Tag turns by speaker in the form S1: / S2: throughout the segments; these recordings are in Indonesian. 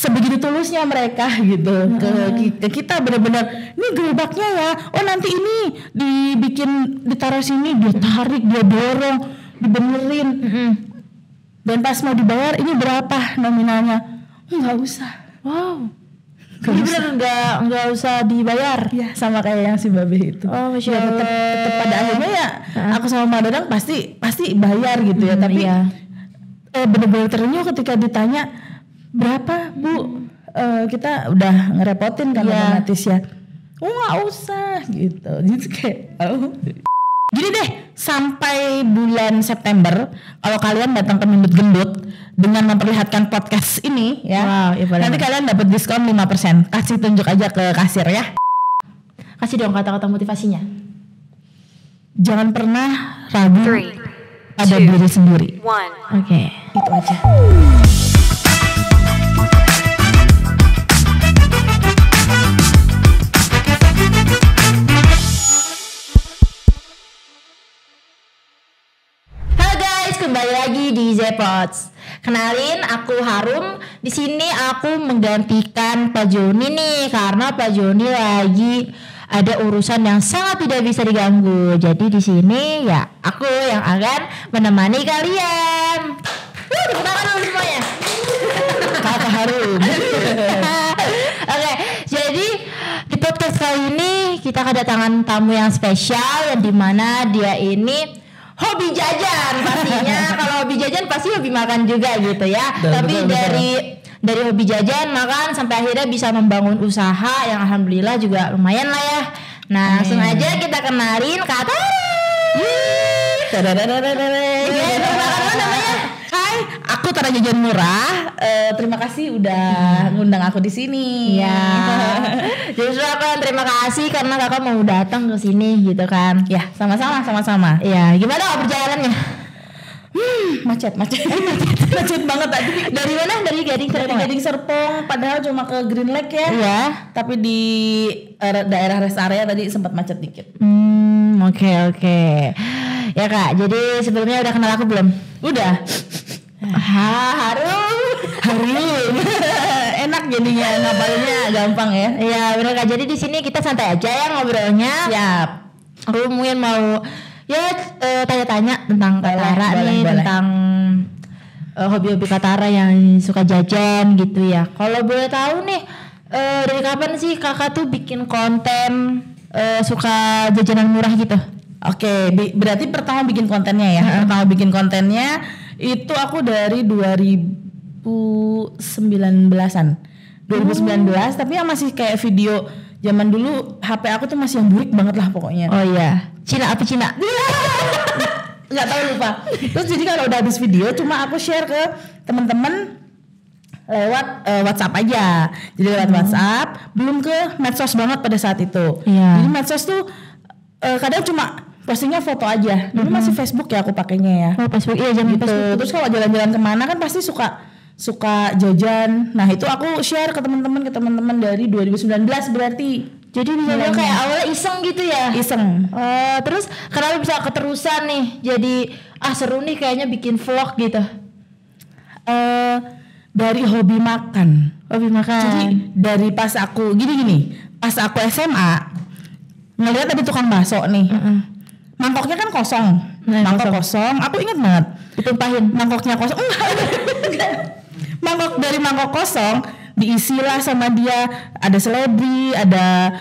S1: sebegitu tulusnya mereka gitu ke kita benar-benar ini gerobaknya ya, oh nanti ini dibikin ditaruh sini, dia tarik, dia dorong, dibenerin. Dan pas mau dibayar ini berapa nominalnya, nggak usah.
S2: Wow, jadi benar nggak usah dibayar
S1: ya, sama kayak yang si Babe itu.
S2: Oh, Masya Allah.
S1: Tetap pada akhirnya ya aku sama Mbak Dadang pasti bayar gitu ya, tapi benar-benar terenyuh ketika ditanya berapa Bu, kita udah ngerepotin kan otomatis ya. Oh nggak usah gitu. Jadi kayak gini deh, sampai bulan September kalau kalian datang ke Mimut Gendut dengan memperlihatkan podcast ini ya, nanti kalian dapat diskon 5%. Kasih tunjuk aja ke kasir ya.
S2: Kasih dong kata-kata motivasinya.
S1: Jangan pernah ragu pada diri sendiri.
S2: Oke.
S1: Itu aja.
S2: Kembali lagi di Zepots. Kenalin, aku Harum. Di sini aku menggantikan Pak Joni nih, karena Pak Joni lagi ada urusan yang sangat tidak bisa diganggu. Jadi di sini ya aku yang akan menemani kalian. Tepuk tangan dulu semuanya.
S1: Kakak Harum.
S2: Oke, jadi di podcast kali ini kita kedatangan tamu yang spesial, yang dimana dia ini hobi jajan pastinya. Kalau hobi jajan pasti hobi makan juga gitu ya. Tapi dari hobi jajan, makan, sampai akhirnya bisa membangun usaha yang alhamdulillah juga lumayan lah ya. Nah, langsung aja kita kenalin Kak Tara.
S1: Namanya. Hai, aku Tara Jajan Murah. Terima kasih udah ngundang aku di sini.
S2: Ya. Justru aku terima kasih karena kakak mau datang ke sini gitu kan.
S1: Ya, sama-sama.
S2: Ya, gimana perjalanannya?
S1: Macet banget tadi.
S2: Dari mana? Dari Gading
S1: Serpong. Padahal cuma ke Green Lake ya.
S2: Iya.
S1: Tapi di daerah rest area tadi sempat macet dikit.
S2: Oke. Ya Kak, jadi sebelumnya udah kenal aku belum?
S1: Udah.
S2: Harum.
S1: Enak jadinya, ngapalinnya gampang ya.
S2: Iya benar Kak. Jadi di sini kita santai aja ya ngobrolnya.
S1: Siap.
S2: Aku mungkin mau tanya-tanya tentang Kak Tara nih, tentang hobi-hobi Kak Tara yang suka jajan gitu ya. Kalau boleh tahu nih, dari kapan sih kakak tuh bikin konten suka jajanan murah gitu?
S1: Oke, berarti pertama bikin kontennya ya. Pertama bikin kontennya itu aku dari 2019-an. 2019, tapi yang masih kayak video zaman dulu. HP aku tuh masih yang burik banget lah pokoknya.
S2: Oh iya, Cina.
S1: Nggak tahu, lupa. Terus jadi kalau udah habis video cuma aku share ke teman-teman lewat WhatsApp aja. Jadi lewat WhatsApp, belum ke medsos banget pada saat itu. Jadi medsos tuh kadang cuma postingnya foto aja. Dulu masih Facebook ya aku pakainya ya.
S2: Oh Facebook, iya zaman
S1: gitu.
S2: Facebook.
S1: Terus kalau jalan-jalan kemana kan pasti suka jajan. Nah itu aku share ke teman-teman dari 2019 berarti.
S2: Jadi bisa bilang kayak awalnya iseng gitu ya?
S1: Iseng.
S2: Terus kenapa bisa keterusan nih? Jadi seru nih kayaknya bikin vlog gitu.
S1: Dari hobi makan. Jadi dari pas aku pas aku SMA ngelihat ada tukang bakso nih. Mangkoknya kan kosong. Mangkok kosong. Aku ingat banget.
S2: Ditumpahin.
S1: Mangkoknya kosong. Mangkok kosong diisilah sama dia, ada seledri, ada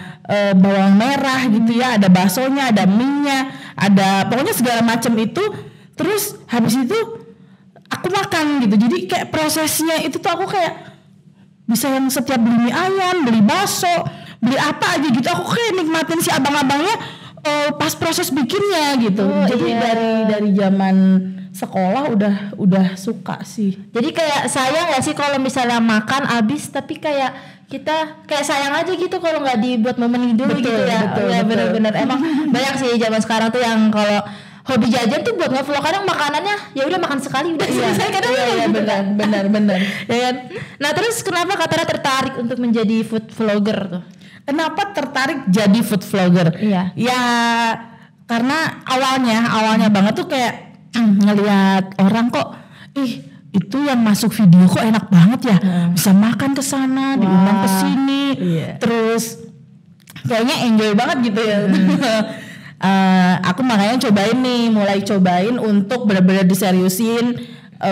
S1: bawang merah gitu ya, ada baksonya, ada mie-nya, ada pokoknya segala macam itu. Terus habis itu aku makan gitu. Jadi kayak prosesnya itu tuh aku kayak bisa yang setiap beli mie ayam, beli bakso, beli apa aja gitu. Aku kayak nikmatin si abang-abangnya pas proses bikinnya gitu. Jadi dari zaman sekolah udah suka sih.
S2: Jadi kayak sayang gak sih kalau misalnya makan habis tapi kayak kita kayak sayang aja gitu kalau nggak dibuat momen dulu gitu ya. Betul. Bener-bener emang banyak sih zaman sekarang tuh yang kalau hobi jajan tuh buat nge-vlog, kadang makanannya ya udah makan sekali udah selesai kadang.
S1: Iya benar.
S2: Ya kan? Nah terus kenapa Kak Tara tertarik untuk menjadi food vlogger tuh?
S1: Kenapa tertarik jadi food vlogger?
S2: Iya.
S1: Ya karena awalnya banget tuh kayak ngelihat orang kok itu yang masuk video kok enak banget ya, bisa makan ke sana, diundang ke sini, terus kayaknya enjoy banget gitu ya. Aku makanya mulai cobain untuk benar-benar diseriusin,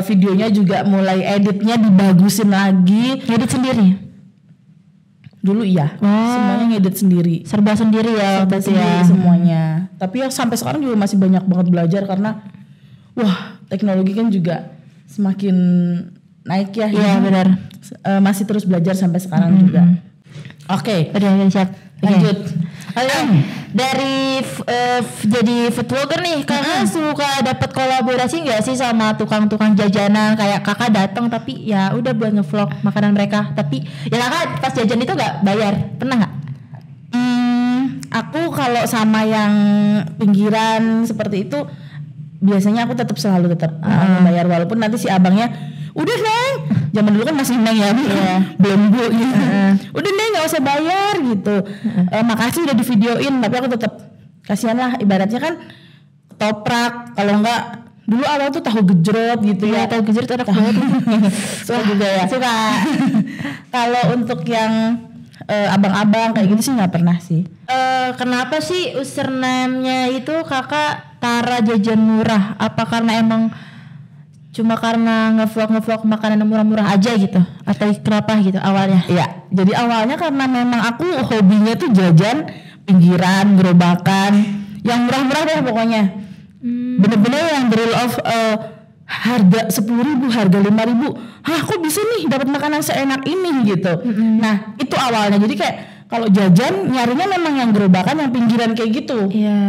S1: videonya juga mulai editnya dibagusin lagi.
S2: Ngedit sendiri?
S1: Dulu iya, semuanya ngedit sendiri,
S2: serba sendiri ya,
S1: serba sendiri semuanya. Tapi ya sampai sekarang juga masih banyak banget belajar karena teknologi kan juga semakin naik ya.
S2: Iya benar.
S1: Masih terus belajar sampai sekarang juga. Oke.
S2: Udah siap.
S1: Lanjut.
S2: Dari jadi food vlogger nih, kakak suka dapat kolaborasi nggak sih sama tukang-tukang jajanan? Kayak kakak datang tapi ya udah buat ngevlog makanan mereka, tapi ya kakak pas jajan itu nggak bayar, pernah nggak?
S1: Aku kalau sama yang pinggiran seperti itu biasanya aku selalu bayar, walaupun nanti si abangnya udah Neng, zaman dulu kan masih Neng ya, belum Bu gitu. Udah Neng nggak usah bayar gitu. Makasih udah divideoin, tapi aku tetap kasihan lah, ibaratnya kan toprak, kalau enggak dulu awal tuh tahu gejrot gitu ya.
S2: Tahu gejrot enak banget.
S1: Suka juga ya. Suka. Kalau untuk yang abang-abang kayak gitu sih nggak pernah sih.
S2: Kenapa sih username-nya itu kakak Tara Jajan Murah? Apa karena emang cuma karena ngevlog makanan murah-murah aja gitu, atau kenapa gitu awalnya?
S1: Iya, jadi awalnya karena memang aku hobinya tuh jajan pinggiran, gerobakan, yang murah-murah deh pokoknya. Bener-bener yang the rule of harga 10.000, harga 5.000. Hah, kok bisa nih dapat makanan seenak ini gitu. Nah, itu awalnya. Jadi kayak kalau jajan nyarinya memang yang gerobakan, yang pinggiran kayak gitu.
S2: Iya.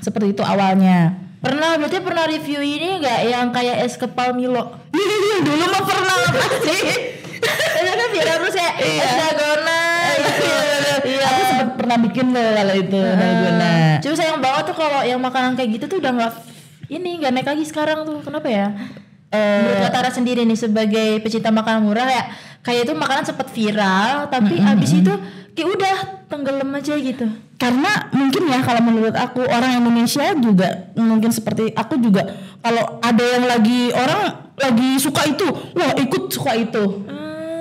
S1: Seperti itu awalnya.
S2: Berarti pernah review ini nggak yang kayak es kepal Milo?
S1: Dulu mah pernah pasti.
S2: Itu kan viral terus ya, es dalgona.
S1: Iya. Aku sempat pernah bikin loh kalau itu dalgona.
S2: Cuma sayang banget tuh kalau yang makanan kayak gitu tuh udah nggak naik lagi sekarang tuh. Kenapa ya? Menurut Tara sendiri nih sebagai pecinta makanan murah ya, kayak itu makanan sempat viral tapi abis itu kayak udah tenggelam aja gitu.
S1: Karena mungkin ya kalau menurut aku orang Indonesia juga mungkin seperti aku juga, kalau ada yang orang lagi suka itu, wah ikut suka itu.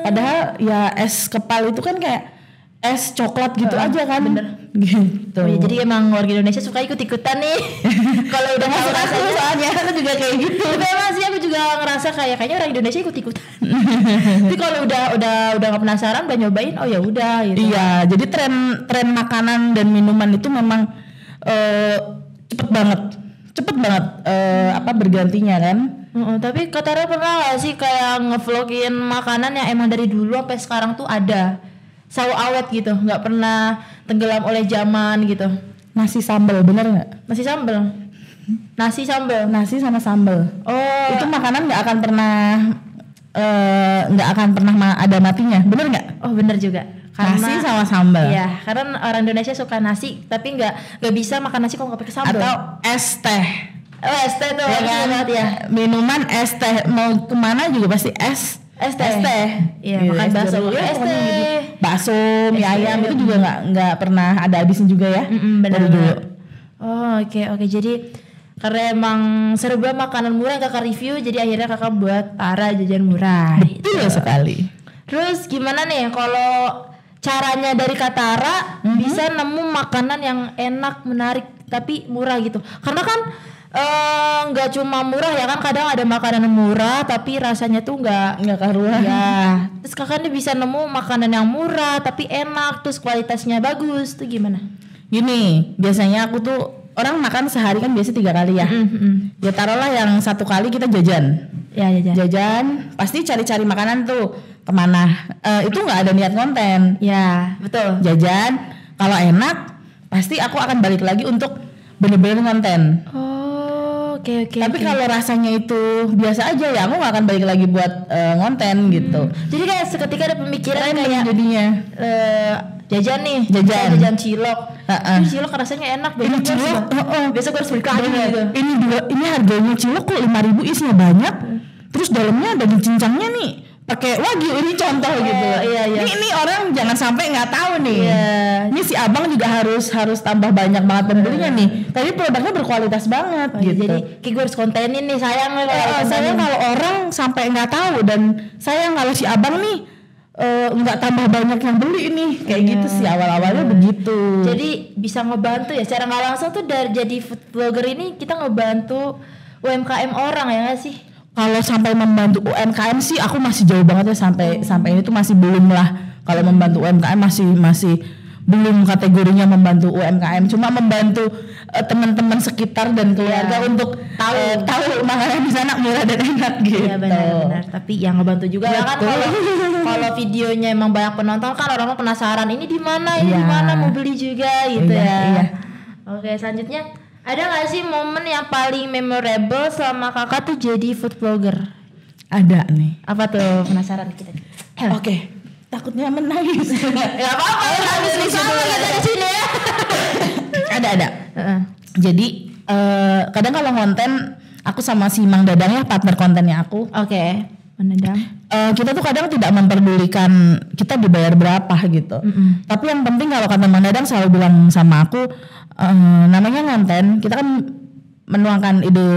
S1: Padahal ya es kepal itu kan kayak es coklat gitu aja kan. Bener. Gitu.
S2: Oh, ya, jadi emang warga Indonesia suka ikut-ikutan nih. Kalau udah tahu rasanya,
S1: soalnya aku juga kayak gitu.
S2: Tapi emang sih aku juga ngerasa kayaknya orang Indonesia ikut-ikutan. Tapi kalau udah nggak penasaran, udah nyobain, oh ya udah gitu.
S1: Iya, jadi tren makanan dan minuman itu memang cepet banget bergantinya kan.
S2: Tapi Kak Tara pernah gak sih kayak ngevlogin makanan yang emang dari dulu sampai sekarang tuh ada, selalu awet gitu, nggak pernah tenggelam oleh zaman gitu?
S1: Nasi sambal, bener nggak?
S2: Nasi sambal.
S1: Nasi sama sambal.
S2: Oh,
S1: itu makanan nggak akan pernah ada matinya, bener nggak?
S2: Oh bener juga. Karena,
S1: nasi sama sambal.
S2: Iya, karena orang Indonesia suka nasi, tapi nggak bisa makan nasi kalau nggak pakai sambal.
S1: Atau es teh.
S2: Oh es teh tuh
S1: ya kan?
S2: Ya.
S1: Minuman es teh, mau kemana juga pasti es teh.
S2: Iya, makan bakso juga es teh.
S1: Gitu. Bakso, mie ayam itu juga nggak pernah ada habisnya juga ya.
S2: Benar. Oh oke. Jadi karena emang seru banget makanan murah yang kakak review, jadi akhirnya kakak buat Tara Jajan Murah.
S1: Betul gitu. Sekali.
S2: Terus gimana nih kalau caranya dari Kak Tara bisa nemu makanan yang enak, menarik tapi murah gitu? Karena kan nggak cuma murah ya kan, kadang ada makanan murah tapi rasanya tuh nggak karuan ya. Terus kakak nih bisa nemu makanan yang murah tapi enak, terus kualitasnya bagus tuh gimana?
S1: Gini, biasanya aku tuh orang makan sehari kan biasa 3 kali ya. Ya taruhlah yang 1 kali kita jajan.
S2: Ya
S1: jajan pasti cari-cari makanan tuh kemana. Itu nggak ada niat konten.
S2: Ya betul.
S1: Jajan, kalau enak pasti aku akan balik lagi untuk bener-bener konten.
S2: Oke.
S1: Tapi kalau rasanya itu biasa aja ya aku gak akan balik lagi buat ngonten gitu.
S2: Jadi kayak seketika ada pemikiran kayak
S1: jadinya
S2: jajan cilok. Ini cilok rasanya enak
S1: banget. Ini cilok,
S2: biasa gue harus beli lagi gitu.
S1: Ini harganya cilok kok 5.000 isinya banyak. Terus dalamnya daging cincangnya nih pakai wagyu, ini contoh gitu.
S2: Iya.
S1: Ini orang jangan sampai nggak tahu nih.
S2: Iya.
S1: Ini si abang juga harus tambah banyak banget pembelinya nih. Tapi produknya berkualitas banget gitu.
S2: Jadi kayak gue harus kontenin nih, sayang nih kalau
S1: Sayang kalau orang sampai nggak tahu, dan sayang kalau si abang nih nggak tambah banyak yang beli nih. Kayak gitu sih awal-awalnya begitu.
S2: Jadi bisa ngebantu ya secara nggak langsung tuh dari jadi food blogger ini kita ngebantu UMKM orang ya nggak sih?
S1: Kalau sampai membantu UMKM sih aku masih jauh banget ya, sampai ini tuh masih belum lah. Kalau membantu UMKM masih belum kategorinya membantu UMKM, cuma membantu teman-teman sekitar dan keluarga untuk tahu makanan di sana murah dan enak gitu.
S2: Iya benar. Tapi yang ngebantu juga kan kalau videonya emang banyak penonton kan orang-orang penasaran ini di mana mau beli juga gitu ya. Iya. Oke, selanjutnya ada nggak sih momen yang paling memorable selama kakak tuh jadi food blogger?
S1: Ada nih.
S2: Apa tuh, penasaran kita?
S1: Oke. Takutnya menangis.
S2: Gak apa-apa, nangis di sini ya.
S1: Ada. Jadi kadang kalau konten aku sama si Mang Dadang ya, partner kontennya aku.
S2: Oke. Menendang.
S1: Kita tuh kadang tidak memperdulikan kita dibayar berapa gitu. Tapi yang penting kalau kata Mang Dadang selalu bilang sama aku, namanya konten, kita kan menuangkan ide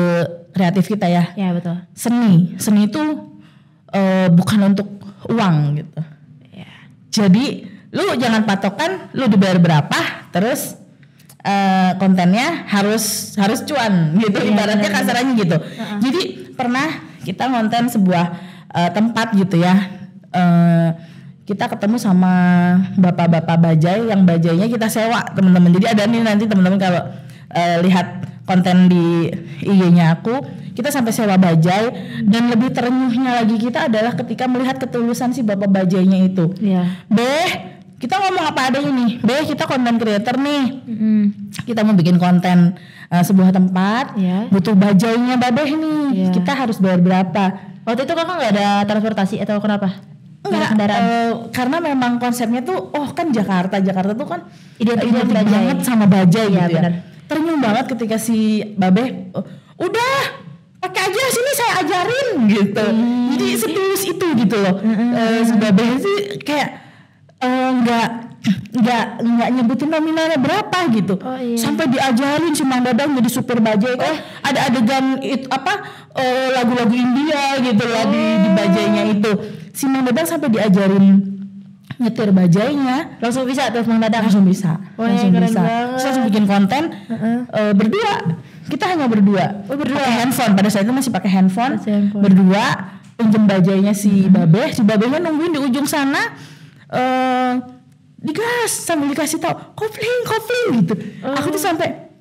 S1: kreatif kita ya.
S2: Ya betul.
S1: Seni itu bukan untuk uang gitu.
S2: Ya.
S1: Jadi lu jangan patokan lu dibayar berapa, terus kontennya harus cuan gitu, ibaratnya kasarannya gitu. Jadi pernah kita ngonten sebuah tempat gitu ya, kita ketemu sama bapak-bapak bajai, yang bajainya kita sewa teman-teman. Jadi ada nih nanti teman-teman kalau lihat konten di IG-nya aku, kita sampai sewa bajai, dan lebih terenyuhnya lagi kita adalah ketika melihat ketulusan si bapak bajainya itu.
S2: Iya.
S1: Beh, kita ngomong apa adanya nih. Beh, kita konten creator nih. Kita mau bikin konten sebuah tempat, butuh bajainya babeh nih. Kita harus bayar berapa?
S2: Waktu itu kakak nggak ada transportasi atau kenapa?
S1: Enggak, karena memang konsepnya tuh, kan Jakarta tuh kan identik banget sama bajai gitu ya. Ternyuh banget ketika si babeh, udah pakai aja sini saya ajarin gitu. Jadi setulus itu gitu loh. Si babeh sih kayak nggak nyebutin nominalnya berapa gitu. Sampai diajarin si Mang Dadang jadi supir bajai kan. Ada adegan lagu-lagu India gitu lah di bajainya itu. Si Mang Dadang sampai diajarin nyetir bajainya.
S2: Langsung bisa tuh Mang Dadang?
S1: Langsung bisa.
S2: Langsung bisa.
S1: Terus langsung bikin konten berdua. Kita hanya berdua. Pakai handphone. Pada saat itu masih pakai handphone. Berdua pinjem bajainya si babeh. Si babehnya nungguin di ujung sana. Digas sambil dikasih tahu kopling gitu. Aku tuh sampai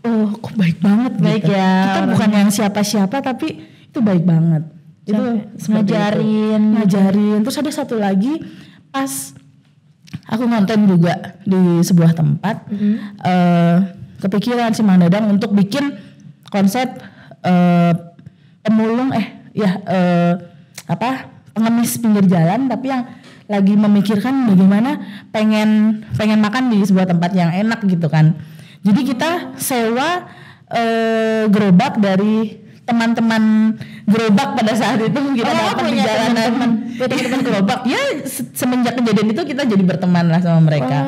S1: kok baik banget gitu. Kita bukan yang siapa-siapa, tapi itu baik banget. Itu ngajarin. Terus ada satu lagi, pas aku nonton juga di sebuah tempat, kepikiran si Mang Dadang untuk bikin konsep pemulung pengemis pinggir jalan, tapi yang lagi memikirkan bagaimana pengen makan di sebuah tempat yang enak gitu kan. Jadi kita sewa gerobak dari teman-teman gerobak pada saat itu, kita dapat di jalanan teman gerobak. Ya semenjak kejadian itu kita jadi berteman lah sama mereka.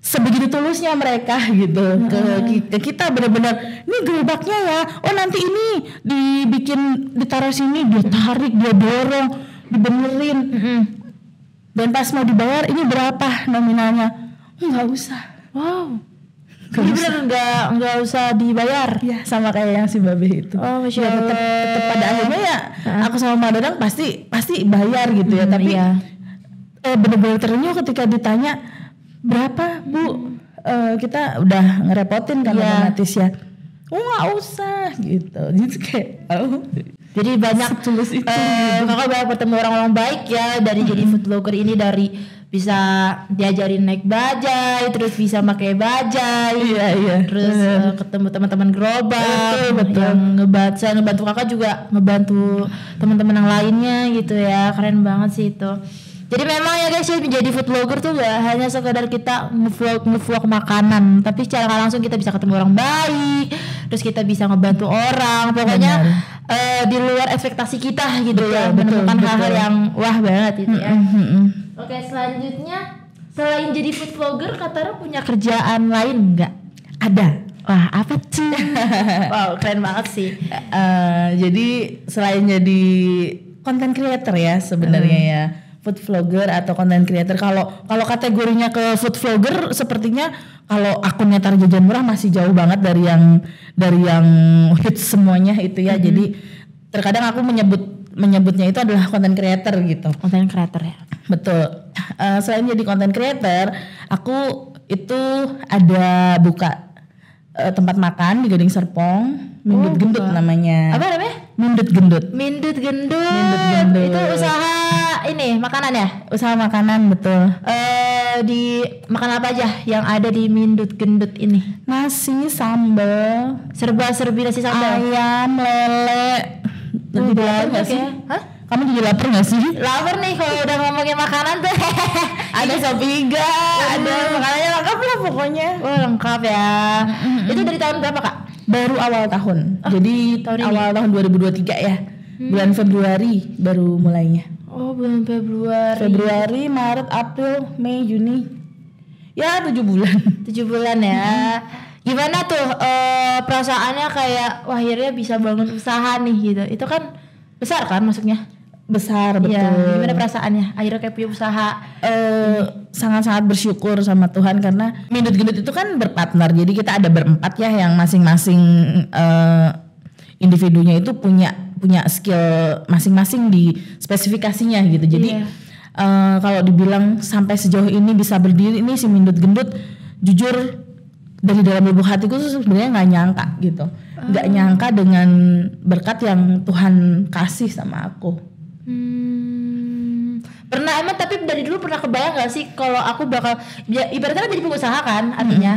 S1: Sebegitu tulusnya mereka gitu ke kita, benar-benar ini gerobaknya ya. Nanti ini dibikin, ditaruh sini, dia tarik, dia dorong, dibenerin. Dan pas mau dibayar, ini berapa nominalnya? Nggak usah.
S2: Wow. Jadi bener nggak usah dibayar
S1: ya, sama kayak yang si babeh itu.
S2: Masya Allah.
S1: Tetap pada akhirnya ya aku sama Mang Dadang pasti bayar gitu ya. Tapi bener-bener terenyuh ketika ditanya berapa Bu, kita udah ngerepotin kan otomatis ya. Nggak usah gitu. Jadi kayak
S2: jadi banyak tulus itu. Kakak banyak bertemu orang-orang baik ya dari jadi food blogger ini, dari bisa diajarin naik bajai, terus bisa pakai bajai, terus ketemu teman-teman gerobak, yang ngebantu kakak juga ngebantu teman-teman yang lainnya gitu ya. Keren banget sih itu. Jadi memang ya guys, ya menjadi food blogger tuh gak hanya sekedar kita nge-vlog makanan, tapi secara langsung kita bisa ketemu orang baik, terus kita bisa ngebantu orang. Pokoknya di luar ekspektasi kita gitu ya,
S1: Betul,
S2: menemukan
S1: betul.
S2: hal-hal yang wah banget gitu ya. Oke, selanjutnya selain jadi food vlogger, Katara punya kerjaan lain nggak?
S1: Ada.
S2: Wah, apa tuh? Wow, keren banget sih.
S1: Jadi selain jadi content creator ya sebenarnya ya, food vlogger atau content creator. Kalau kategorinya ke food vlogger, sepertinya kalau akunnya Tara Jajan Murah masih jauh banget dari yang hits semuanya itu ya. Jadi terkadang aku menyebutnya itu adalah content creator gitu.
S2: Content creator ya.
S1: Betul. Selain jadi content creator, aku itu ada buka tempat makan di Gading Serpong, Mindut Gendut
S2: buka.
S1: namanya.
S2: Apa namanya?
S1: Mindut Gendut.
S2: Mindut Gendut.
S1: Mindut Gendut.
S2: Itu usaha ini makanan ya?
S1: Usaha makanan, betul.
S2: Di makan apa aja yang ada di Mindut Gendut ini?
S1: Nasi, sambal,
S2: Serba-serbi nasi sambal.
S1: ayam, lele. Jadi lapar nggak sih?
S2: Hah?
S1: Kamu jadi lapar nggak sih?
S2: Lapar nih kalau udah ngomongin makanan tuh.
S1: Ada sop iga, ada makanannya lengkap lah pokoknya.
S2: Oh, lengkap ya. Itu dari tahun berapa, Kak?
S1: Baru awal tahun. Jadi
S2: tahun ini?
S1: awal tahun 2023 ya. Bulan Februari baru mulainya.
S2: Oh, bulan Februari.
S1: Februari, Maret, April, Mei, Juni. Ya 7 bulan.
S2: 7 bulan ya. Gimana tuh perasaannya kayak wah akhirnya bisa bangun usaha nih gitu. Itu kan besar kan masuknya?
S1: Besar, betul.
S2: Iya, gimana perasaannya? Akhirnya kayak punya usaha.
S1: Sangat-sangat bersyukur sama Tuhan karena Mindut Gendut itu kan berpartner. Jadi kita ada berempat ya yang masing-masing individunya itu punya skill masing-masing di spesifikasinya gitu. Jadi kalau dibilang sampai sejauh ini bisa berdiri ini si Mindut Gendut, jujur dari dalam lubuk hatiku tuh sebenarnya nggak nyangka gitu, nggak nyangka dengan berkat yang Tuhan kasih sama aku.
S2: Pernah emang tapi dari dulu pernah kebayang gak sih kalau aku bakal ibaratnya jadi pengusaha kan artinya.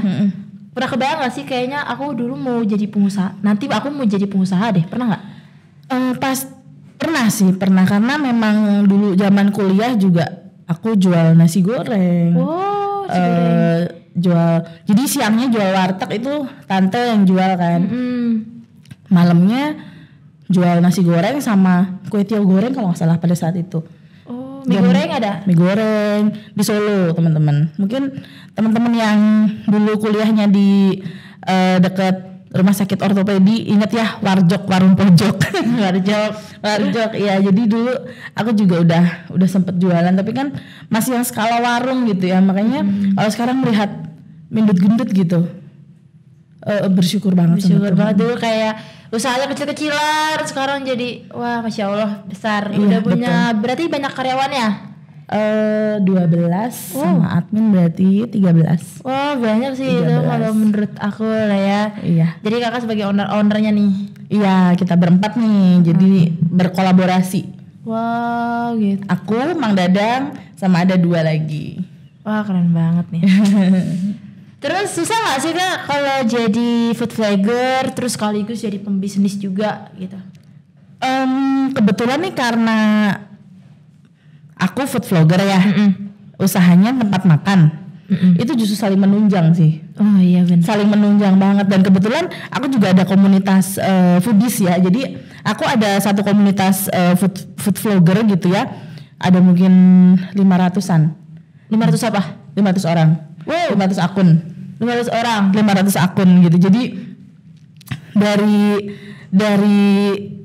S2: Pernah kebayang gak sih kayaknya aku dulu mau jadi pengusaha. Nanti aku mau jadi pengusaha deh. Pernah gak?
S1: Pernah karena memang dulu zaman kuliah juga aku jual nasi goreng.
S2: Oh, nasi goreng.
S1: Jadi siangnya jual warteg itu tante yang jual kan. Malamnya jual nasi goreng sama kue tiaw goreng kalau nggak salah pada saat itu.
S2: Oh, mie goreng ada?
S1: Mie goreng di Solo teman-teman. Mungkin teman-teman yang dulu kuliahnya di dekat rumah sakit ortopedi ingat ya Warjok warung pojok. Warjok ya. Jadi dulu aku juga udah sempet jualan tapi kan masih yang skala warung gitu ya. Makanya kalau sekarang melihat Mindut Gendut gitu bersyukur banget.
S2: Bersyukur banget dulu kayak usahanya kecil-kecilan sekarang jadi wah masya Allah besar.
S1: Iya,
S2: udah punya berarti banyak karyawannya?
S1: 12 sama admin berarti 13.
S2: Wah banyak sih
S1: 13.
S2: itu kalau menurut aku lah ya.
S1: Iya.
S2: Jadi kakak sebagai ownernya nih.
S1: Iya kita berempat nih jadi berkolaborasi.
S2: Wah gitu.
S1: Aku, Mang Dadang sama ada 2 lagi.
S2: Wah keren banget nih. Terus susah gak sih Kak kalau jadi food vlogger terus sekaligus jadi pembisnis juga gitu?
S1: Kebetulan nih karena aku food vlogger ya, usahanya tempat makan, itu justru saling menunjang sih.
S2: Oh iya benar.
S1: Saling menunjang banget dan kebetulan aku juga ada komunitas foodies ya, jadi aku ada satu komunitas food vlogger gitu ya, ada mungkin 500-an.
S2: 500 apa?
S1: 500 orang.
S2: Wow.
S1: 500 akun.
S2: 500 orang.
S1: 500 akun gitu. Jadi dari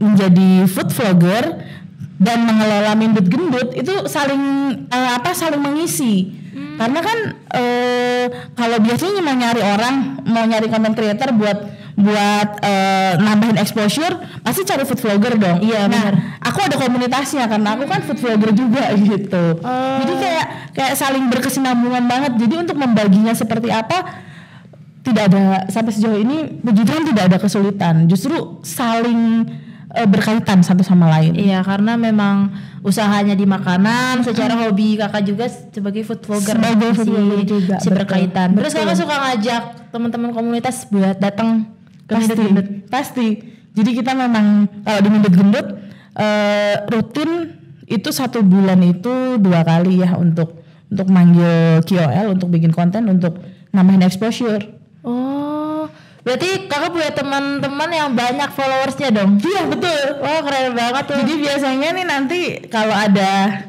S1: menjadi food vlogger dan mengelola Mindut Gendut itu saling mengisi. Karena kan kalau biasanya mau nyari orang, mau nyari content creator buat nambahin exposure pasti cari food vlogger dong.
S2: Iya benar.
S1: Aku ada komunitasnya karena aku kan food vlogger juga gitu. Jadi kayak saling berkesinambungan banget. Jadi untuk membaginya seperti apa tidak ada sampai sejauh ini puji Tuhan tidak ada kesulitan. Justru saling berkaitan satu sama lain.
S2: Iya karena memang usahanya di makanan, secara hobi kakak juga sebagai food vlogger
S1: Sebagai food vlogger juga,
S2: si berkaitan.
S1: betul.
S2: Terus kakak suka ngajak teman-teman komunitas buat datang ke Mindut Gendut.
S1: Pasti. Jadi kita memang kalau di Mindut Gendut rutin itu 1 bulan itu 2 kali ya untuk manggil KOL untuk bikin konten untuk nambahin exposure.
S2: Oh, Berarti kakak punya teman-teman yang banyak followersnya dong?
S1: Iya betul.
S2: Wah keren banget tuh.
S1: Jadi biasanya nih nanti kalau ada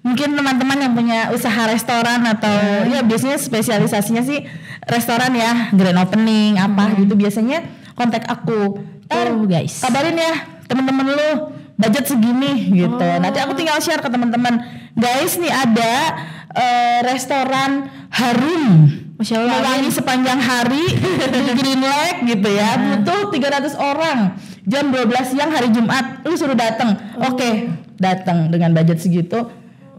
S1: mungkin teman-teman yang punya usaha restoran atau ya biasanya spesialisasinya sih restoran ya, grand opening apa gitu, biasanya kontak aku.
S2: Guys,
S1: Kabarin ya teman-teman lu budget segini gitu. Nanti aku tinggal share ke teman-teman. Guys, nih ada restoran harum.
S2: Masya Allah,
S1: mewangi sepanjang hari di Green Lake gitu ya. Butuh 300 orang. Jam 12 siang hari Jumat, lu suruh datang. Oke, datang dengan budget segitu.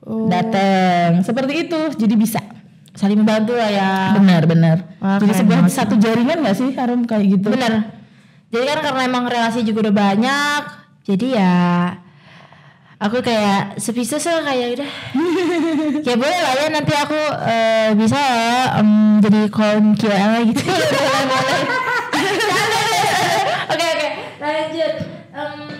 S1: Datang. Seperti itu. Jadi bisa
S2: saling membantu lah ya.
S1: Benar.
S2: Wah,
S1: Jadi
S2: keren
S1: sebuah
S2: banget.
S1: satu jaringan gak sih harum kayak gitu?
S2: Bener. Jadi kan karena emang relasi juga udah banyak, jadi ya aku kayak sebisa kayak udah ya boleh lah ya, nanti aku bisa jadi kaum QL gitu. Boleh. Oke, lanjut.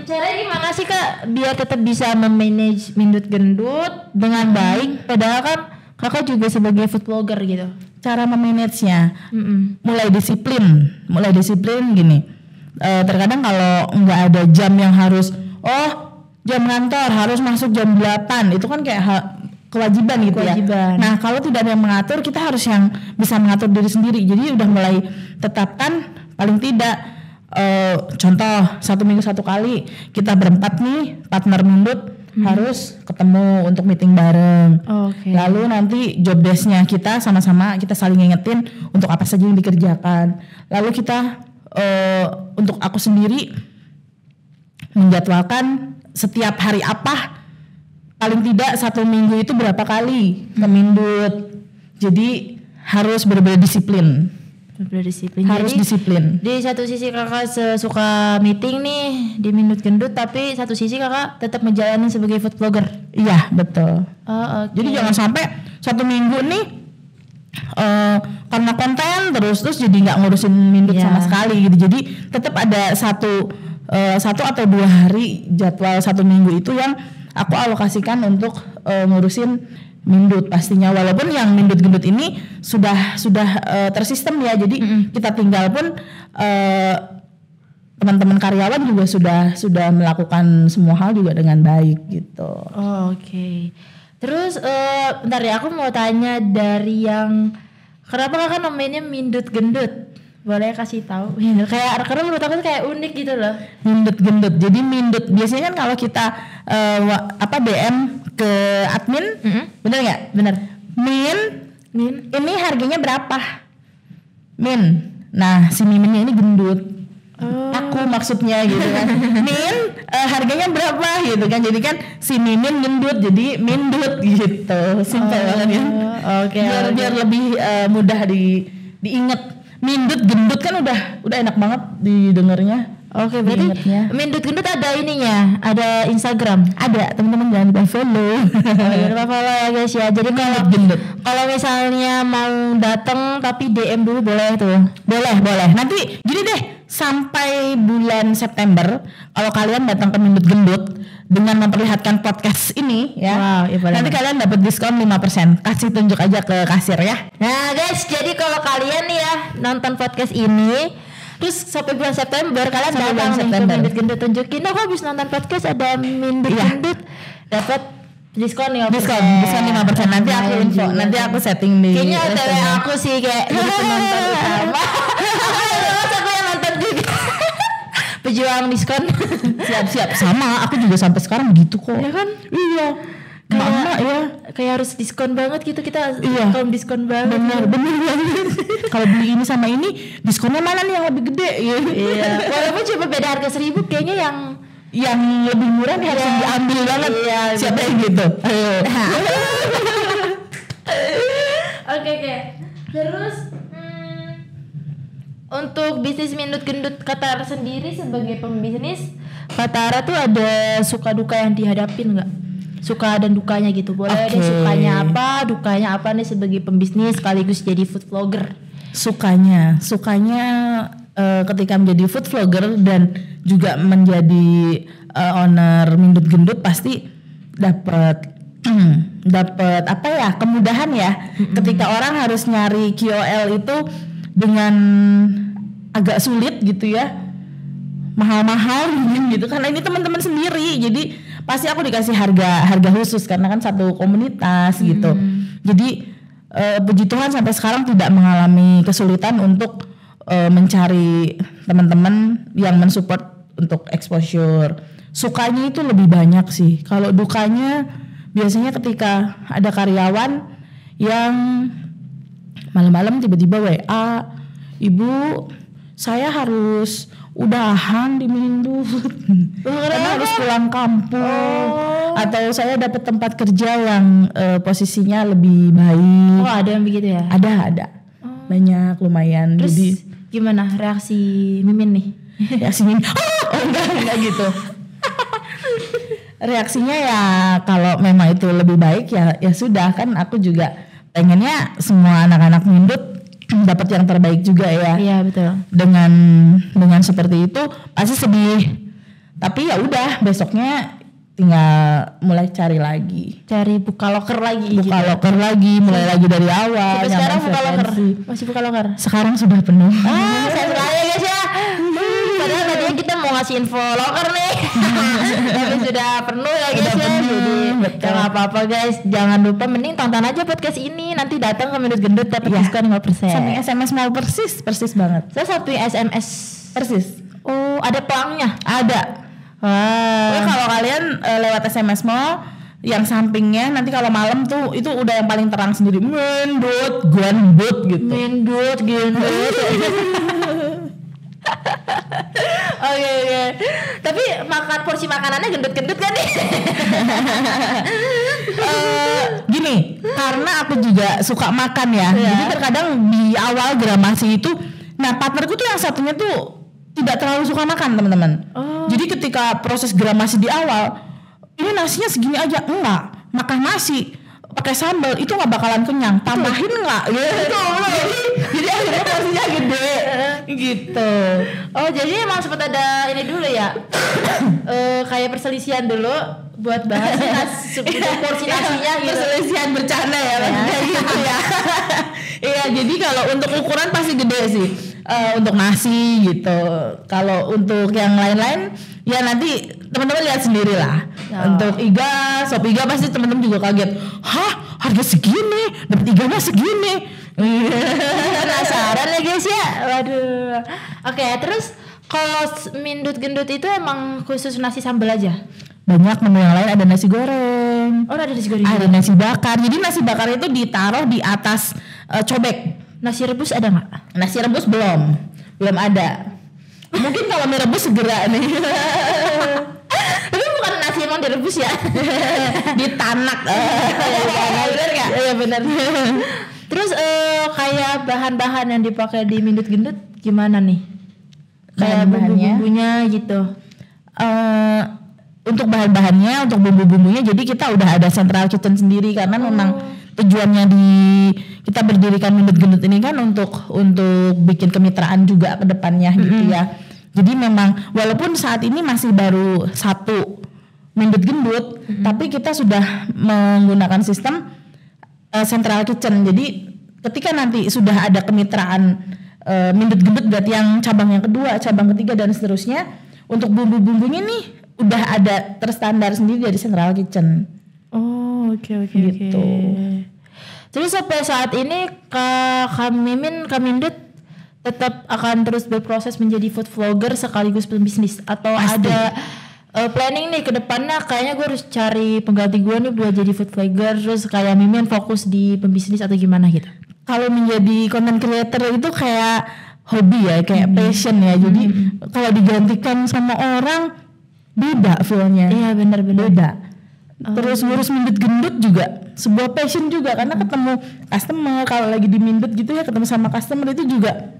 S2: Caranya gimana sih kak biar tetap bisa memanage Mindut Gendut dengan baik, padahal kan kakak juga sebagai food blogger gitu.
S1: Cara memanagenya mulai disiplin gini. Terkadang kalau nggak ada jam yang harus jam kantor harus masuk jam 8, itu kan kayak kewajiban gitu ya. Nah kalau tidak ada yang mengatur, kita harus yang bisa mengatur diri sendiri. Jadi udah mulai tetapkan paling tidak contoh 1 minggu 1 kali kita berempat nih partner Mindut harus ketemu untuk meeting bareng. Lalu nanti job desk-nya kita sama-sama kita saling ngingetin untuk apa saja yang dikerjakan. Lalu kita untuk aku sendiri menjadwalkan setiap hari apa, paling tidak 1 minggu itu berapa kali ke Mindut. Jadi harus benar-benar disiplin. Harus disiplin.
S2: Di satu sisi kakak suka meeting nih di Mindut Gendut, tapi satu sisi kakak tetap menjalani sebagai food blogger.
S1: Iya betul.
S2: Jadi
S1: Jadi jangan sampai 1 minggu nih karena konten terus jadi nggak ngurusin Mindut sama sekali gitu. Jadi tetap ada satu atau 2 hari jadwal 1 minggu itu yang aku alokasikan untuk ngurusin Mindut pastinya, walaupun yang Mindut Gendut ini sudah tersistem ya. Jadi kita tinggal pun teman-teman karyawan juga sudah melakukan semua hal juga dengan baik gitu.
S2: Terus bentar ya, aku mau tanya dari yang kenapa kakak namanya Mindut Gendut? Boleh kasih tahu? Kayak karena menurut aku kayak unik gitu loh.
S1: Mindut Gendut. Jadi Mindut biasanya kan kalau kita DM ke admin, bener nggak?
S2: Bener.
S1: Min, ini harganya berapa? Min. Nah si miminnya ini gendut. Aku maksudnya gitu kan. Min, harganya berapa gitu kan. Jadi kan si mimin gendut, jadi Mindut gitu. Simpel banget ya. Biar lebih mudah diingat. Mindut Gendut kan udah enak banget didengarnya.
S2: Berarti Mindut Gendut ada ininya, ada Instagram.
S1: Ada, teman-teman jangan lupa follow.
S2: Jangan lupa follow ya guys ya. Jadi kalau misalnya mau datang tapi DM dulu boleh tuh.
S1: Boleh. Nanti gini deh, sampai bulan September kalau kalian datang ke Mindut Gendut dengan memperlihatkan podcast ini ya. Nanti kalian dapat diskon 5%. Kasih tunjuk aja ke kasir ya.
S2: Nah guys, jadi kalau kalian nih ya nonton podcast ini terus sampai bulan September kalian datang nih ke Mindut Gendut, tunjukin aku habis nonton podcast ada Mindut Gendut, dapat diskon 5%. Diskon
S1: 5%. Nanti aku info, nanti aku setting di.
S2: Kayaknya OTW aku sih kayak jadi penonton utama. Aku yang nonton juga. Pejuang diskon.
S1: Siap sama, aku juga sampai sekarang begitu kok.
S2: Ya kan?
S1: Iya.
S2: Kayak harus diskon banget gitu kita. Kalau diskon banget.
S1: Bener banget. Kalau beli ini sama ini diskonnya mana nih yang lebih gede ya?
S2: Iya. Walaupun cuma beda harga 1.000, kayaknya
S1: yang lebih murah nih harus diambil banget.
S2: Iya.
S1: Siapa yang gitu? Ayo.
S2: Oke. Terus untuk bisnis Mindut Gendut Katara sendiri sebagai pembisnis, Katara tuh ada suka duka yang dihadapin nggak? Suka dan dukanya gitu. Boleh deh sukanya apa, dukanya apa nih sebagai pembisnis sekaligus jadi food vlogger.
S1: Sukanya ketika menjadi food vlogger dan juga menjadi owner Mindut Gendut pasti dapat apa ya, kemudahan ya. Ketika orang harus nyari KOL itu dengan agak sulit gitu ya, mahal-mahal gitu karena ini teman-teman sendiri, jadi pasti aku dikasih harga khusus karena kan satu komunitas gitu. Jadi puji Tuhan sampai sekarang tidak mengalami kesulitan untuk mencari teman-teman yang mensupport untuk exposure. Sukanya itu lebih banyak sih. Kalau dukanya biasanya ketika ada karyawan yang malam-malam tiba-tiba WA, "Ibu, saya harus udahan di Mindut karena harus pulang kampung." Atau saya dapat tempat kerja yang posisinya lebih baik.
S2: Oh, ada yang begitu ya?
S1: Ada. Banyak, lumayan.
S2: Terus
S1: jadi
S2: gimana reaksi Mimin nih?
S1: reaksi Mimin, enggak gitu. Reaksinya ya kalau memang itu lebih baik ya sudah, kan aku juga pengennya semua anak-anak Mindut dapat yang terbaik juga ya.
S2: Iya, betul.
S1: Dengan seperti itu pasti sedih. Tapi ya udah, besoknya tinggal mulai cari lagi.
S2: Cari buka loker lagi.
S1: Loker lagi, mulai lagi dari awal.
S2: Sampai sekarang buka loker. Masih buka loker.
S1: Sekarang sudah penuh.
S2: Saya sekali ya guys ya. Padahal tadinya kita mau ngasih info loker nih. Tapi sudah penuh ya guys ya. Jadi jangan apa-apa guys. Jangan lupa mending tonton aja podcast ini. Nanti datang ke Mindut Gendut dapat diskon 5%.
S1: Samping SMS mau persis banget.
S2: Saya samping SMS
S1: persis.
S2: Oh, ada pelangnya?
S1: Ada.
S2: Wah.
S1: Kalau kalian lewat SMS Mall yang sampingnya nanti kalau malam tuh itu udah yang paling terang sendiri, Mindut Gendut gitu.
S2: Mindut Gendut. Oke. Tapi porsi makanannya gendut-gendut kan nih?
S1: Gini, karena aku juga suka makan ya. Jadi terkadang di awal gramasi itu, nah partnerku tuh yang satunya tuh tidak terlalu suka makan teman-teman. Jadi ketika proses gramasi di awal, ini nasinya segini aja, enggak, makan nasi pakai sambal itu nggak bakalan kenyang, tambahin nggak? Gitu. Jadi akhirnya porsinya gede, gitu.
S2: Oh, jadi emang sempat ada ini dulu ya, kayak perselisihan dulu buat bahas porsi nasinya gitu.
S1: Perselisihan bercanda ya, kayak gitu ya. Iya, jadi kalau untuk ukuran pasti gede sih. Untuk nasi gitu. Kalau untuk yang lain-lain ya nanti teman-teman lihat sendiri lah. Untuk iga, sop iga pasti teman-teman juga kaget. Hah, harga segini, dapat iganya segini.
S2: Penasaran ya guys ya. Waduh. Oke, terus kalau Mindut Gendut itu emang khusus nasi sambal aja?
S1: Banyak menu yang lain, ada nasi goreng.
S2: Oh, ada nasi goreng.
S1: Ada nasi bakar. Jadi nasi bakar itu ditaruh di atas cobek.
S2: Nasi rebus ada nggak?
S1: Nasi rebus belum ada. Mungkin kalau mie rebus segera nih.
S2: Tapi bukan nasi emang direbus ya?
S1: Ditanak. Bener nggak?
S2: Iya benar. Terus kayak bahan-bahan yang dipakai di Mindut Gendut gimana nih? Kayak bumbu-bumbunya gitu.
S1: Untuk bahan-bahannya, untuk bumbu-bumbunya, jadi kita udah ada central kitchen sendiri karena memang tujuannya kita berdirikan Mindut Gendut ini kan untuk bikin kemitraan juga ke depannya gitu ya. Jadi memang walaupun saat ini masih baru satu Mindut Gendut, tapi kita sudah menggunakan sistem central kitchen. Jadi ketika nanti sudah ada kemitraan Mindut Gendut berarti yang cabang yang kedua, cabang ketiga dan seterusnya, untuk bumbu-bumbunya nih udah ada terstandar sendiri dari central kitchen.
S2: Oh, oke.
S1: Gitu.
S2: Terus sampai saat ini Kak Mindut tetap akan terus berproses menjadi food vlogger sekaligus pembisnis atau
S1: Pasti.
S2: ada planning nih ke depannya kayaknya gue harus cari pengganti gue nih buat jadi food vlogger, terus kayak Mimin fokus di pembisnis atau gimana gitu?
S1: Kalau menjadi content creator itu kayak hobi ya, kayak passion ya. Jadi kalau digantikan sama orang beda feelnya.
S2: Iya benar.
S1: Beda. Terus ngurus Mindut Gendut juga sebuah passion juga karena ketemu customer, kalau lagi di Mindut gitu ya ketemu sama customer itu juga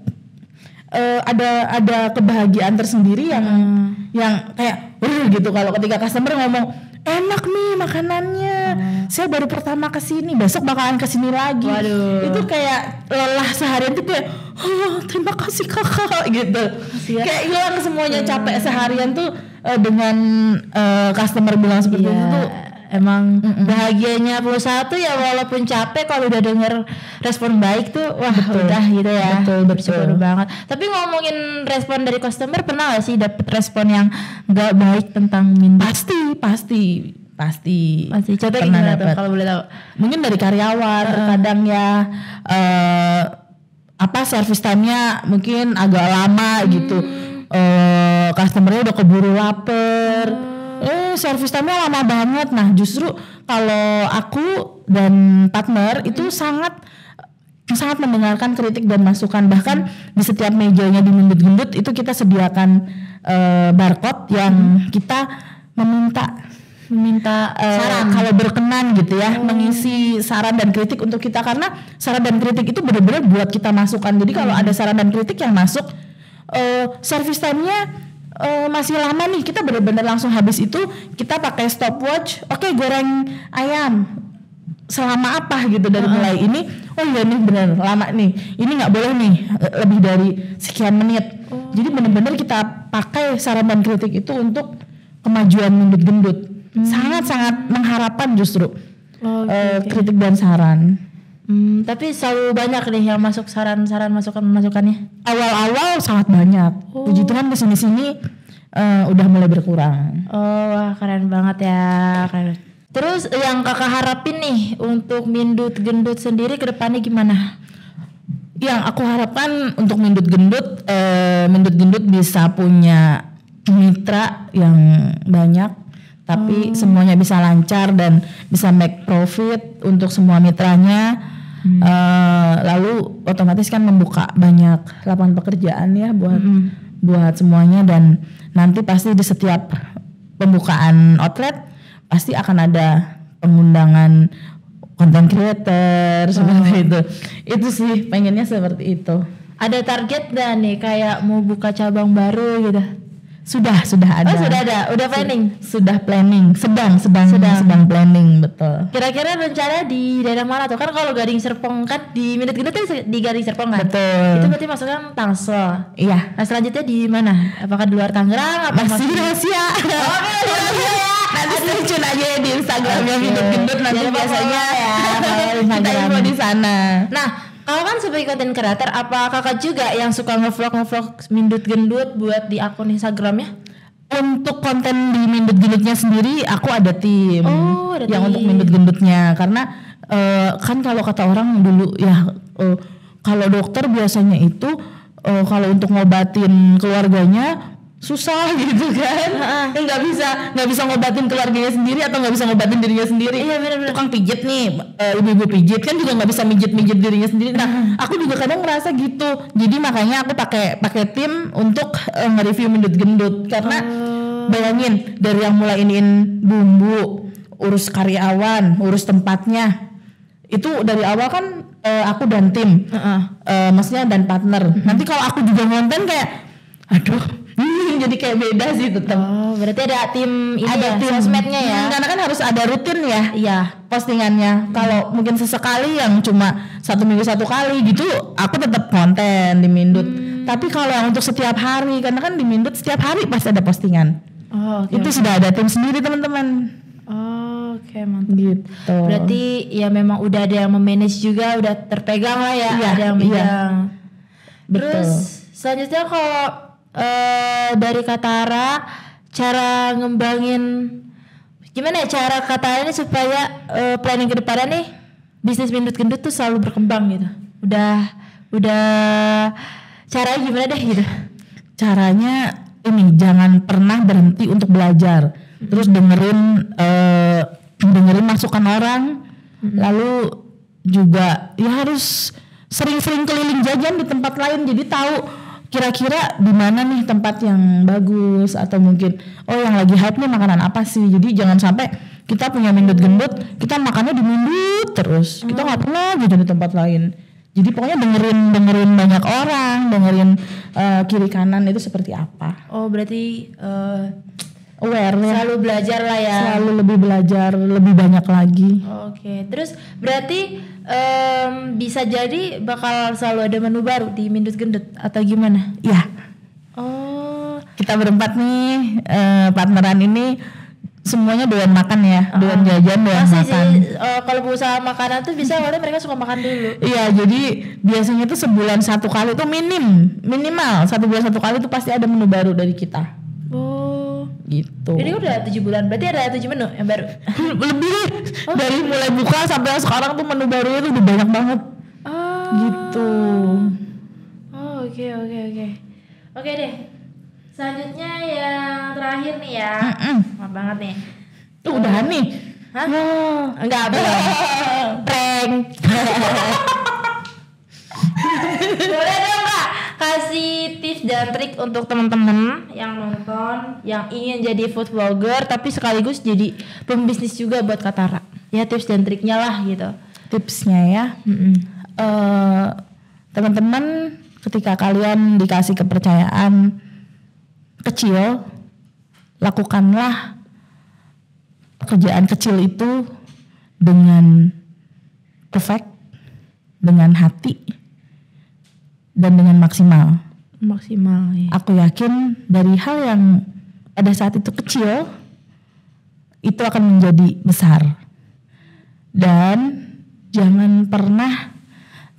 S1: ada kebahagiaan tersendiri yang kayak gitu kalau ketika customer ngomong enak nih makanannya, saya baru pertama kesini, besok bakalan kesini lagi.
S2: Waduh.
S1: Itu kayak lelah seharian tuh kayak terima kasih kakak gitu. Kayak hilang semuanya capek seharian tuh dengan customer bilang seperti itu tuh
S2: emang bahagianya pengusaha tuh ya walaupun capek kalau udah denger respon baik tuh wah udah gitu ya.
S1: Betul.
S2: Bersyukur banget. Tapi ngomongin respon dari customer, pernah gak sih dapet respon yang gak baik tentang Mindut?
S1: Pasti.
S2: Contohnya
S1: Pernah
S2: gimana tuh
S1: dapet.
S2: kalau boleh tahu?
S1: Mungkin dari karyawan terkadang ya service time-nya mungkin agak lama gitu. Customer-nya udah keburu lapar. Service time-nya lama banget. Nah, justru kalau aku dan partner itu sangat mendengarkan kritik dan masukan. Bahkan di setiap mejanya di Mindut Gendut itu kita sediakan barcode yang kita meminta saran kalau berkenan gitu ya, mengisi saran dan kritik untuk kita, karena saran dan kritik itu benar-benar buat kita masukan. Jadi kalau ada saran dan kritik yang masuk, service time-nya masih lama nih, kita benar-benar langsung habis itu kita pakai stopwatch. Oke, goreng ayam selama apa gitu dari mulai ini. Oh iya nih benar lama nih. Ini nggak boleh nih lebih dari sekian menit. Jadi benar-benar kita pakai saran dan kritik itu untuk kemajuan Mindut Gendut. Sangat-sangat mengharapkan justru kritik dan saran.
S2: Tapi selalu banyak nih yang masuk saran-saran masukannya.
S1: Awal-awal sangat banyak. Puji Tuhan kesini-sini udah mulai berkurang.
S2: Wah keren banget ya. Keren. Terus yang kakak harapin nih untuk Mindut Gendut sendiri ke depannya gimana?
S1: Yang aku harapkan untuk Mindut Gendut bisa punya mitra yang banyak. Tapi semuanya bisa lancar dan bisa make profit untuk semua mitranya. Lalu otomatis kan membuka banyak lapangan pekerjaan ya buat semuanya, dan nanti pasti di setiap pembukaan outlet pasti akan ada pengundangan content creator seperti itu. Itu sih pengennya seperti itu.
S2: Ada target gak nih kayak mau buka cabang baru gitu?
S1: Sudah ada.
S2: Udah planning.
S1: Sudah planning. Sedang planning, betul.
S2: Kira-kira rencana di daerah mana tuh? Kan kalau Gading Serpong kan di Mindut Gendut kan di Gading Serpong kan?
S1: Betul.
S2: Itu berarti masuknya Tangsel.
S1: Iya.
S2: Nah selanjutnya di mana? Apakah di luar Tangerang?
S1: Masih rahasia. Nanti stay tune aja ya di Instagramnya Mindut Gendut. Nanti biasanya kita info di sana.
S2: Nah, kalau kan sebagai konten kreator, apa kakak juga yang suka ngevlog Mindut Gendut buat di akun Instagramnya?
S1: Untuk konten di Mindut Gendutnya sendiri, aku ada tim
S2: ada
S1: yang
S2: tim.
S1: untuk Mindut Gendutnya. Karena kan kalau kata orang dulu ya, kalau dokter biasanya itu kalau untuk ngobatin keluarganya susah gitu kan, nggak bisa ngobatin keluarganya sendiri atau nggak bisa ngobatin dirinya sendiri.
S2: Iya benar-benar.
S1: Tukang pijit nih, ibu-ibu pijit kan juga nggak bisa mijit dirinya sendiri. Nah, aku juga kadang ngerasa gitu. Jadi makanya aku pakai tim untuk nge-review Mindut Gendut, karena bayangin dari yang mulai iniin bumbu, urus karyawan, urus tempatnya, itu dari awal kan aku dan tim, maksudnya dan partner. Nanti kalau aku juga ngonten kayak, aduh. Jadi kayak beda sih tetap.
S2: Berarti ada tim ini
S1: ada
S2: ya,
S1: tim
S2: sosmednya ya.
S1: Karena kan harus ada rutin ya.
S2: Iya.
S1: Postingannya. Kalau mungkin sesekali yang cuma 1 minggu 1 kali gitu, aku tetap konten di Mindut. Tapi kalau yang untuk setiap hari, karena kan di Mindut setiap hari pasti ada postingan. Itu sudah ada tim sendiri teman-teman.
S2: Oke, mantap.
S1: Gitu.
S2: Berarti ya memang udah ada yang memanage juga, udah terpegang lah ya.
S1: Iya,
S2: ada yang megang.
S1: Betul.
S2: Terus selanjutnya kalau dari Katara, cara ngembangin gimana ya cara Katara ini supaya planning ke depannya nih bisnis Mindut Gendut tuh selalu berkembang gitu. Udah caranya gimana deh gitu?
S1: Caranya ini, jangan pernah berhenti untuk belajar. Terus dengerin masukan orang. Lalu juga ya harus sering-sering keliling jajan di tempat lain, jadi tahu kira-kira di mana nih tempat yang bagus, atau mungkin yang lagi hype nih makanan apa sih. Jadi jangan sampai kita punya Mindut Gendut kita makannya di Mindut terus, kita nggak pernah gitu di tempat lain. Jadi pokoknya dengerin banyak orang, dengerin kiri kanan itu seperti apa.
S2: Berarti
S1: aware ya,
S2: selalu belajar lah ya,
S1: selalu lebih belajar lebih banyak lagi.
S2: Oke. Terus berarti bisa jadi bakal selalu ada menu baru di Mindut Gendut atau gimana?
S1: Ya. Kita berempat nih partneran ini semuanya doyan makan ya, doyan jajan, doyan
S2: Pasti
S1: makan.
S2: sih kalau usaha makanan tuh bisa awalnya mereka suka makan dulu.
S1: Iya, jadi biasanya tuh sebulan 1 kali tuh minimal 1 bulan 1 kali tuh pasti ada menu baru dari kita.
S2: Oh,
S1: Gitu.
S2: ini udah 7 bulan, berarti ada 7 menu yang baru.
S1: Lebih dari mulai buka sampai sekarang tuh menu barunya tuh udah banyak banget.
S2: Oh,
S1: Gitu.
S2: Oh, oke. Oke deh. Selanjutnya yang terakhir nih ya. Maaf banget nih.
S1: Tuh udahan nih.
S2: Hah?
S1: Wah.
S2: Enggak, belum. Prank. Boleh dong Kak kasih tips dan trik untuk teman-teman yang nonton, yang ingin jadi food vlogger tapi sekaligus jadi pembisnis juga buat Katara. Ya tips dan triknya lah gitu.
S1: Tipsnya ya. Teman-teman, ketika kalian dikasih kepercayaan kecil, lakukanlah pekerjaan kecil itu dengan perfect, dengan hati, dan dengan maksimal.
S2: Maksimal ya.
S1: Aku yakin dari hal yang pada saat itu kecil, itu akan menjadi besar. Dan jangan pernah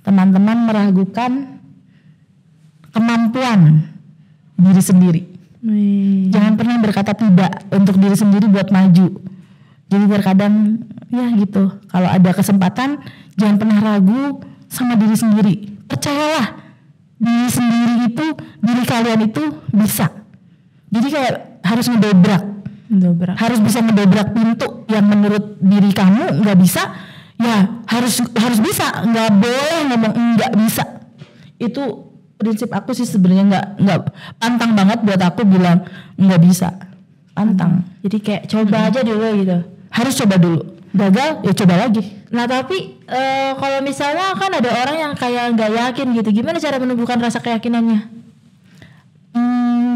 S1: teman-teman meragukan kemampuan diri sendiri. Jangan pernah berkata tidak untuk diri sendiri buat maju. Jadi terkadang ya gitu, kalau ada kesempatan jangan pernah ragu sama diri sendiri. Percayalah, diri sendiri itu, diri kalian itu bisa. Jadi kayak harus ngedobrak, harus bisa ngedobrak pintu yang menurut diri kamu nggak bisa, ya harus bisa, nggak boleh ngomong nggak bisa. Itu prinsip aku sih sebenarnya, nggak pantang banget buat aku bilang nggak bisa, pantang.
S2: Jadi kayak coba aja dulu gitu.
S1: Harus coba dulu, gagal ya coba lagi.
S2: Nah tapi kalau misalnya kan ada orang yang kayak nggak yakin gitu, gimana cara menumbuhkan rasa keyakinannya?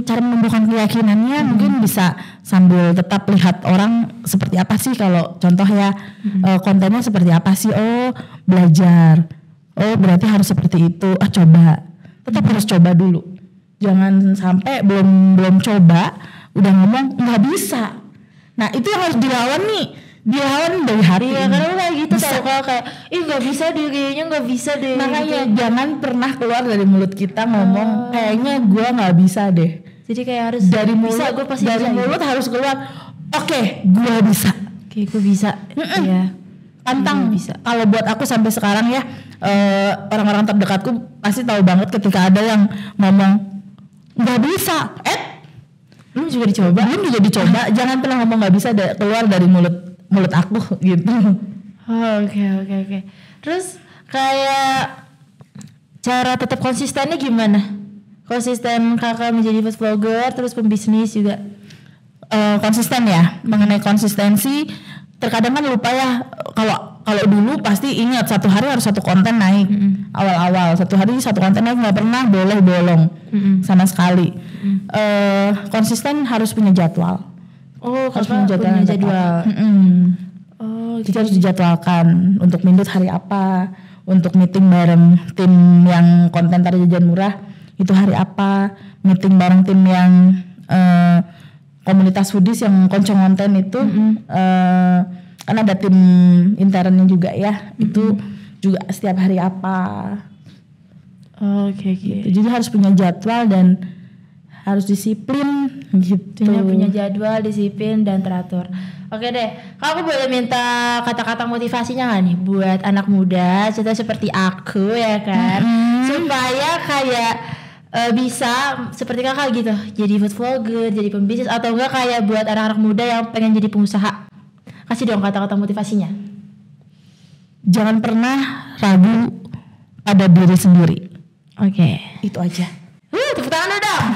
S1: Cara menumbuhkan keyakinannya mungkin bisa sambil tetap lihat orang seperti apa sih, kalau contoh ya kontennya seperti apa sih, oh belajar, oh berarti harus seperti itu, coba. Tetap harus coba dulu, jangan sampai belum coba udah ngomong nggak bisa. Nah itu yang harus dilawan nih, dilawan dari hati.
S2: Iya karena kayak gitu kalau kayak nggak bisa deh, kayaknya nggak bisa deh.
S1: Makanya jangan pernah keluar dari mulut kita ngomong kayaknya gue nggak bisa deh.
S2: Jadi kayak harus
S1: dari mulut,
S2: bisa, gue pasti
S1: dari
S2: bisa,
S1: mulut
S2: gitu.
S1: harus keluar. Oke, gue bisa.
S2: Oke, gue bisa. Iya.
S1: Pantang
S2: bisa.
S1: Kalau buat aku sampai sekarang ya, orang-orang terdekatku pasti tahu banget ketika ada yang ngomong nggak bisa. Belum juga dicoba. Jangan pernah ngomong nggak bisa keluar dari mulut aku gitu.
S2: Oke. Terus kayak cara tetap konsistennya gimana? Konsisten kakak menjadi food vlogger terus pembisnis juga.
S1: Konsisten ya. Mengenai konsistensi, terkadang kan lupa ya. Kalau dulu pasti ingat 1 hari harus 1 konten naik. Awal-awal 1 hari 1 konten naik, nggak pernah boleh bolong sama sekali. Konsisten harus punya jadwal.
S2: Oh,
S1: harus
S2: punya jadwal.
S1: Jadi harus dijadwalkan untuk minggu hari apa, untuk meeting bareng tim yang konten Tari Jajan Murah itu hari apa, meeting bareng tim yang komunitas foodies yang koncong konten itu kan ada tim internnya juga ya, itu juga setiap hari apa.
S2: Oke.
S1: Gitu. Jadi harus punya jadwal dan harus disiplin gitu.
S2: Punya jadwal, disiplin dan teratur. Oke deh, kalau aku boleh minta kata-kata motivasinya nggak nih buat anak muda, contoh seperti aku ya kan, supaya kayak bisa seperti kakak gitu, jadi food vlogger, jadi pembisnis, atau enggak kayak buat anak-anak muda yang pengen jadi pengusaha. Kasih dong kata-kata motivasinya.
S1: Jangan pernah ragu pada diri sendiri.
S2: Oke.
S1: Itu aja.
S2: Tepuk tangan dong.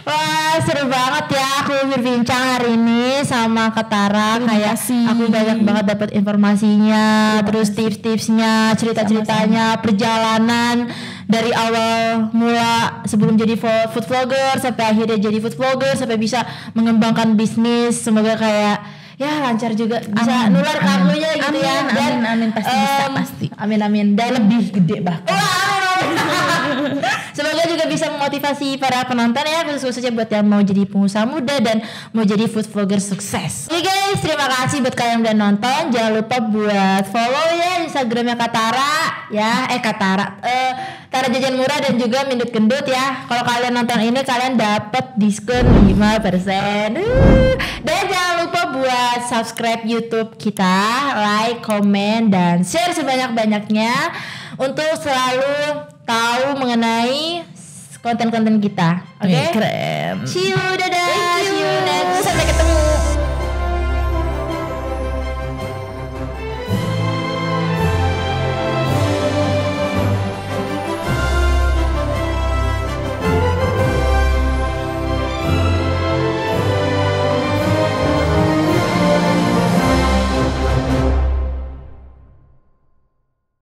S2: Wah seru banget ya aku berbincang hari ini sama Katara. Kayak aku banyak banget dapat informasinya, terus tips-tipsnya, cerita-ceritanya, perjalanan dari awal mula sebelum jadi food vlogger sampai akhirnya jadi food vlogger sampai bisa mengembangkan bisnis. Semoga kayak ya lancar juga, bisa nular kamunya gitu ya. Dan
S1: amin pasti bisa pasti.
S2: Amin dan
S1: Lebih gede bahkan.
S2: Semoga juga bisa memotivasi para penonton ya, khususnya buat yang mau jadi pengusaha muda dan mau jadi food vlogger sukses. Oke guys, terima kasih buat kalian yang udah nonton. Jangan lupa buat follow ya Instagramnya Katara ya, Tara Jajan Murah dan juga Mindut Gendut ya. Kalau kalian nonton ini kalian dapat diskon 5%. Dan jangan lupa buat subscribe YouTube kita, like, komen, dan share sebanyak-banyaknya untuk selalu tahu mengenai konten-konten kita. Oke?
S1: Keren.
S2: See you, dadah.